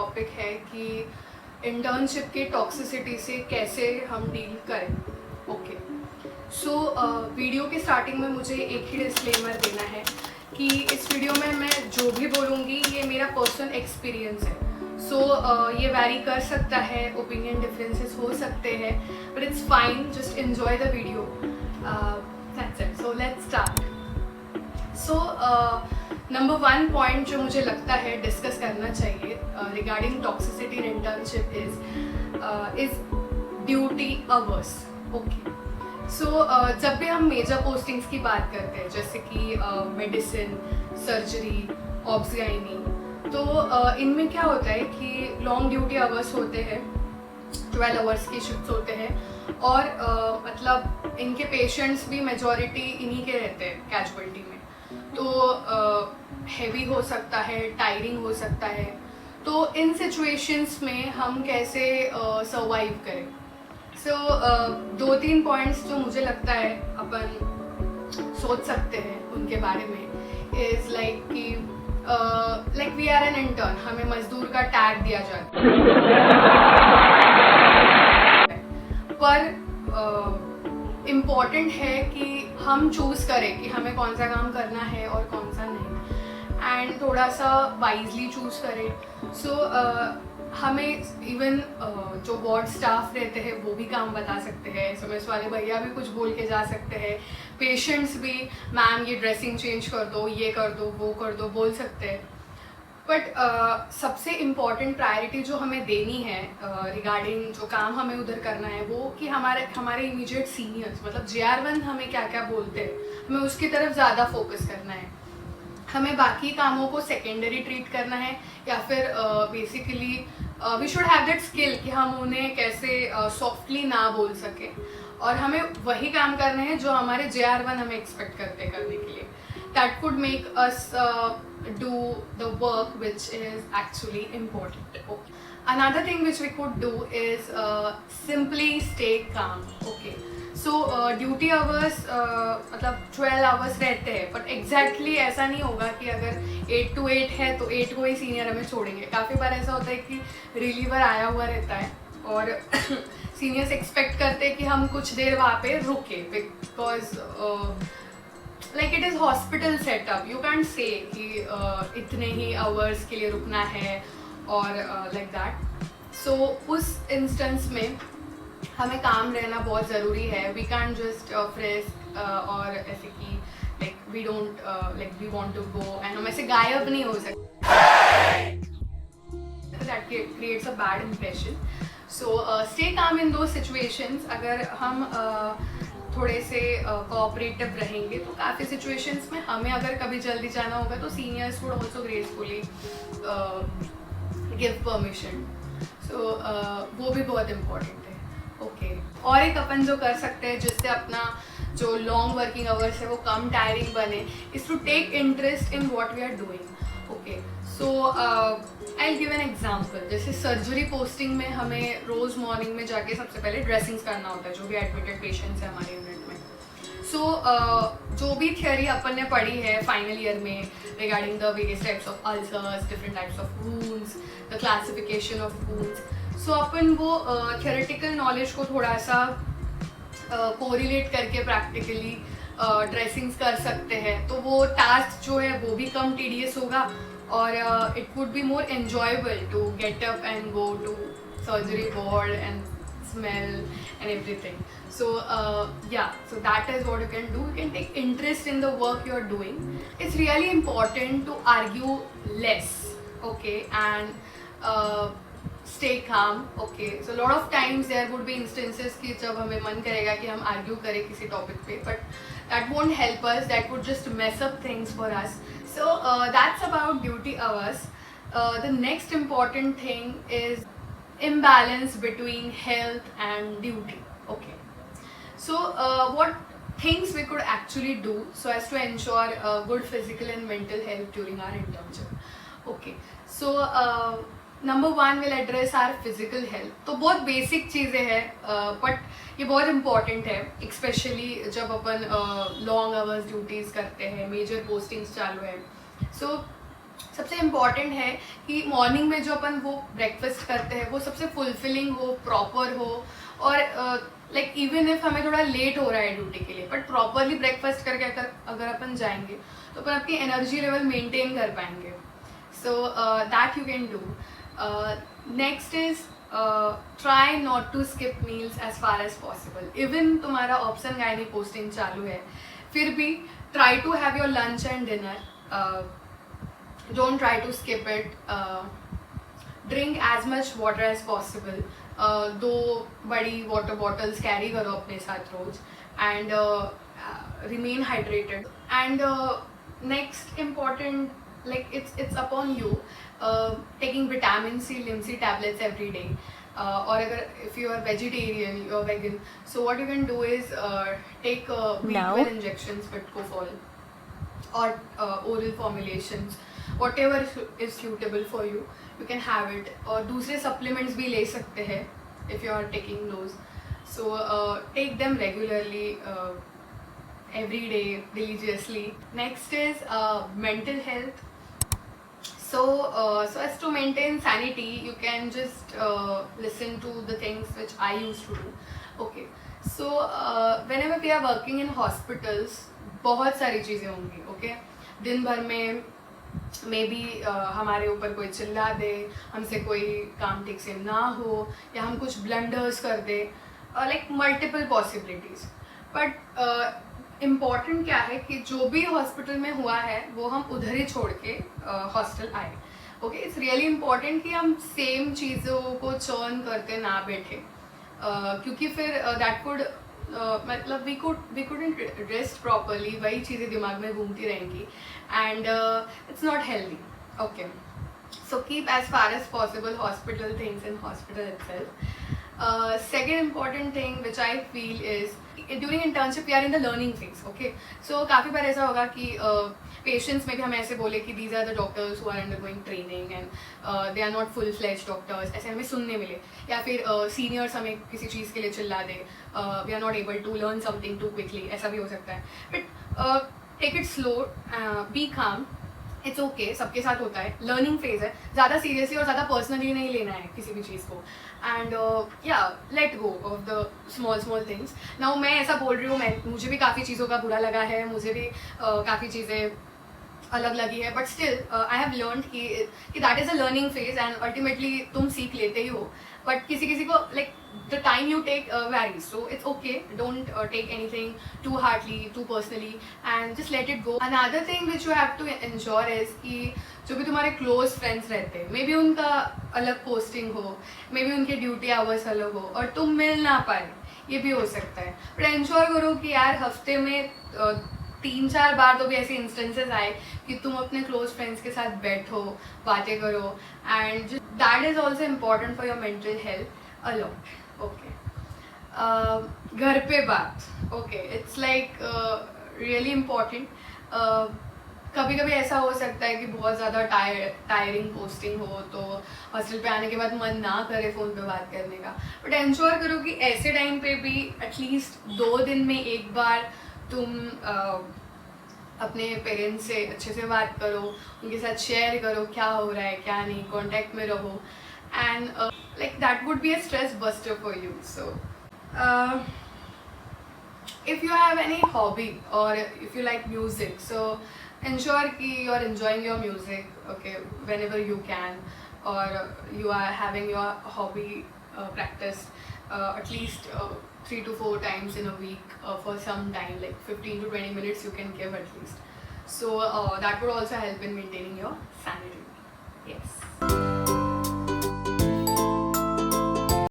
Topic है कि internship के टॉक्सिसिटी से कैसे हम डील करें। ओके, सो वीडियो के स्टार्टिंग में मुझे एक ही डिस्क्लेमर देना है कि इस वीडियो में मैं जो भी बोलूँगी ये मेरा पर्सनल एक्सपीरियंस है। सो ये वैरी कर सकता है, ओपिनियन डिफरेंसेस हो सकते हैं, but it's fine, just enjoy the video. That's it, so let's start. So number 1 point जो मुझे लगता है डिस्कस करना चाहिए regarding toxicity in internship is duty hours. Okay, so जब भी हम मेजर पोस्टिंग्स की बात करते हैं जैसे कि मेडिसिन, सर्जरी, ऑब्स-गाइनी, तो इनमें क्या होता है कि लॉन्ग ड्यूटी आवर्स होते हैं, 12 आवर्स की शिफ्ट्स होते हैं और मतलब इनके पेशेंट्स भी मेजॉरिटी इन्हीं के रहते हैं कैजुअल्टी में, तो हैवी हो सकता है, टायरिंग हो सकता है। तो इन सिचुएशंस में हम कैसे सर्वाइव करें। सो 2-3 पॉइंट्स जो मुझे लगता है अपन सोच सकते हैं उनके बारे में इज़ लाइक कि like we are an intern, हमें मजदूर का टैग दिया जाता है, पर इम्पॉर्टेंट है कि हम चूज़ करें कि हमें कौन सा काम करना है और कौन सा नहीं, एंड थोड़ा सा वाइजली चूज़ करें। सो हमें इवन जो वार्ड स्टाफ रहते हैं वो भी काम बता सकते हैं, एसएमएस वाले भैया भी कुछ बोल के जा सकते हैं, पेशेंट्स भी मैम ये ड्रेसिंग चेंज कर दो, ये कर दो, वो कर दो बोल सकते हैं। बट सबसे इम्पॉर्टेंट प्रायोरिटी जो हमें देनी है रिगार्डिंग जो काम हमें उधर करना है वो कि हमारे इमीडिएट सीनियर्स मतलब JR1 हमें क्या क्या बोलते हैं, हमें उसकी तरफ ज़्यादा फोकस करना है। हमें बाकी कामों को सेकेंडरी ट्रीट करना है या फिर basically we should have that skill कि हम उन्हें कैसे सॉफ्टली ना बोल सके, और हमें वही काम करने हैं जो हमारे JR1 हमें एक्सपेक्ट करते करने के लिए। That could make us do the work which is actually important. Another thing which we could do is simply stay calm. Okay, so duty hours मतलब 12 आवर्स रहते हैं, बट एग्जैक्टली ऐसा नहीं होगा कि अगर 8 to 8 है तो 8 को ही सीनियर हमें छोड़ेंगे। काफ़ी बार ऐसा होता है कि रिलीवर आया हुआ रहता है और सीनियर्स एक्सपेक्ट करते हैं कि हम कुछ देर वहाँ पे रुके, because like it is hospital setup, you can't से कि इतने ही आवर्स के लिए रुकना है और लाइक दैट। सो उस इंस्टेंस में हमें काम रहना बहुत ज़रूरी है। वी कैन जस्ट फ्रेश और ऐसे कि like we don't like we want to go and हम ऐसे गायब नहीं हो सकते, that creates a bad impression. So stay calm in दो सिचुएशंस। अगर हम थोड़े से कोऑपरेटिव रहेंगे तो काफ़ी सिचुएशंस में हमें अगर कभी जल्दी जाना होगा तो seniors would also gracefully give permission. So वो भी बहुत इम्पोर्टेंट है। ओके, और एक अपन जो कर सकते हैं जिससे अपना जो लॉन्ग वर्किंग आवर्स है वो कम टायरिंग बने, is to take interest in what we are doing. Okay, so I give an example. जैसे सर्जरी पोस्टिंग में हमें रोज़ मॉर्निंग में जाके सबसे पहले ड्रेसिंग्स करना होता है जो भी एडमिटेड पेशेंट्स हैं हमारे यूनिट में। सो जो भी थियोरी अपन ने पढ़ी है फाइनल ईयर में regarding the various types of ulcers, different types of wounds, the classification of wounds, so अपन वो थियोरेटिकल नॉलेज को थोड़ा सा कोरिलेट करके प्रैक्टिकली ड्रेसिंग्स कर सकते हैं, तो वो टास्क जो है वो भी कम टीडियस होगा और it would be more enjoyable to get up and go to surgery ward and smell and everything. So so that is what you can do. You can take interest in the work you are doing. It's really important to argue less, okay, and stay calm. Okay, so a lot of times there would be instances कि जब हमें मन करेगा कि हम argue करें किसी topic पे, but that won't help us. That would just mess up things for us. So that's about duty hours. The next important thing is imbalance between health and duty. Okay, so what things we could actually do so as to ensure good physical and mental health during our internship. Okay, so number 1 will address our physical health. तो बहुत basic चीज़ें हैं but ये बहुत important है, specially जब अपन long hours duties करते हैं, मेजर पोस्टिंग्स चालू है। सो सबसे इम्पॉर्टेंट है कि मॉर्निंग में जो अपन वो ब्रेकफास्ट करते हैं वो सबसे फुलफिलिंग हो, प्रॉपर हो, और लाइक इवन इफ हमें थोड़ा लेट हो रहा है ड्यूटी के लिए, बट प्रॉपरली ब्रेकफास्ट करके अगर अपन जाएंगे तो अपन अपनी एनर्जी लेवल मेंटेन कर पाएंगे. So that you can do. Next is try not to skip meals as far as possible. Even तुम्हारा ऑप्शन गायनी पोस्टिंग चालू है, फिर भी try to have your lunch and dinner. Don't try to skip it. Drink as much water as possible. 2 बड़ी water bottles carry करो अपने साथ रोज, and remain hydrated. And next important, like it's upon you, taking vitamin C, Lim C tablets every day. Or if you are vegetarian, you are vegan, so what you can do is take B12 injections, Bitcofol, or oral formulations. Whatever is suitable for you, you can have it. और दूसरे supplements भी ले सकते हैं if you are taking those. So take them regularly, every day, religiously. Next is mental health. So as to maintain sanity, you can just listen to the things which I used to do. Okay. So whenever we are working in hospitals, बहुत सारी चीज़ें होंगी. Okay. दिन भर में may be हमारे ऊपर कोई चिल्ला दे, हमसे कोई काम ठीक से ना हो, या हम कुछ ब्लंडर्स कर दे, like multiple possibilities. But important क्या है कि जो भी हॉस्पिटल में हुआ है वो हम उधर ही छोड़ के हॉस्टल आए. ओके, इट्स रियली इम्पॉर्टेंट कि हम सेम चीज़ों को चर्न करते ना बैठे, क्योंकि फिर दैट कुड मतलब वी couldn't रेस्ट प्रॉपरली, वही चीज़ें दिमाग में घूमती रहेंगी, and it's not healthy. Okay, so keep as far as possible hospital things in hospital itself. Second important thing which I feel is during internship we are in the learning phase. Okay, so काफ़ी बार ऐसा होगा कि patients में भी हमें ऐसे बोले कि these are the doctors who are undergoing training and they are not full fledged doctors, ऐसे हमें सुनने मिले, या फिर सीनियर्स हमें किसी चीज़ के लिए चिल्ला दे, we are not able to learn something too quickly, ऐसा भी हो सकता है. But take it slow, be calm. It's okay, सबके साथ होता है, लर्निंग फेज है, ज़्यादा सीरियसली और ज़्यादा पर्सनली नहीं लेना है किसी भी चीज़ को, एंड या let go of the small things. Now मैं ऐसा बोल रही हूँ, मुझे भी काफ़ी चीज़ों का बुरा लगा है, मुझे भी काफ़ी चीज़ें अलग लगी है, but still I have learn कि that is a learning phase, and ultimately तुम सीख लेते ही हो, बट किसी किसी को like the time you take varies, so it's okay. Don't take anything too hardly, too personally, and just let it go. Another thing which you have to ensure is कि जो भी तुम्हारे close friends रहते हैं, may be उनका अलग posting हो, may be उनके ड्यूटी आवर्स अलग हो और तुम मिल ना पाए, ये भी हो सकता है. बट इंश्योर करो कि यार हफ्ते में 3-4 बार तो भी ऐसे इंस्टेंसेस आए कि तुम अपने क्लोज फ्रेंड्स के साथ बैठो, बातें करो, and that is also important for your mental health a lot. Okay, घर पे बात. Okay, it's like really important. कभी कभी ऐसा हो सकता है कि बहुत ज़्यादा टायरिंग पोस्टिंग हो तो हॉस्टल पे आने के बाद मन ना करे फ़ोन पे बात करने का, बट इंश्योर करो कि ऐसे टाइम पे भी एटलीस्ट 2 दिन में एक बार तुम अपने पेरेंट्स से अच्छे से बात करो, उनके साथ शेयर करो क्या हो रहा है क्या नहीं, कॉन्टैक्ट में रहो, and like that would be a stress buster for you. So if you have any hobby or if you like music, so ensure ki you are enjoying your music, okay, whenever you can, or you are having your hobby practice at least 3 to 4 times in a week for some time, like 15 to 20 minutes you can give at least. So that would also help in maintaining your sanity. Yes.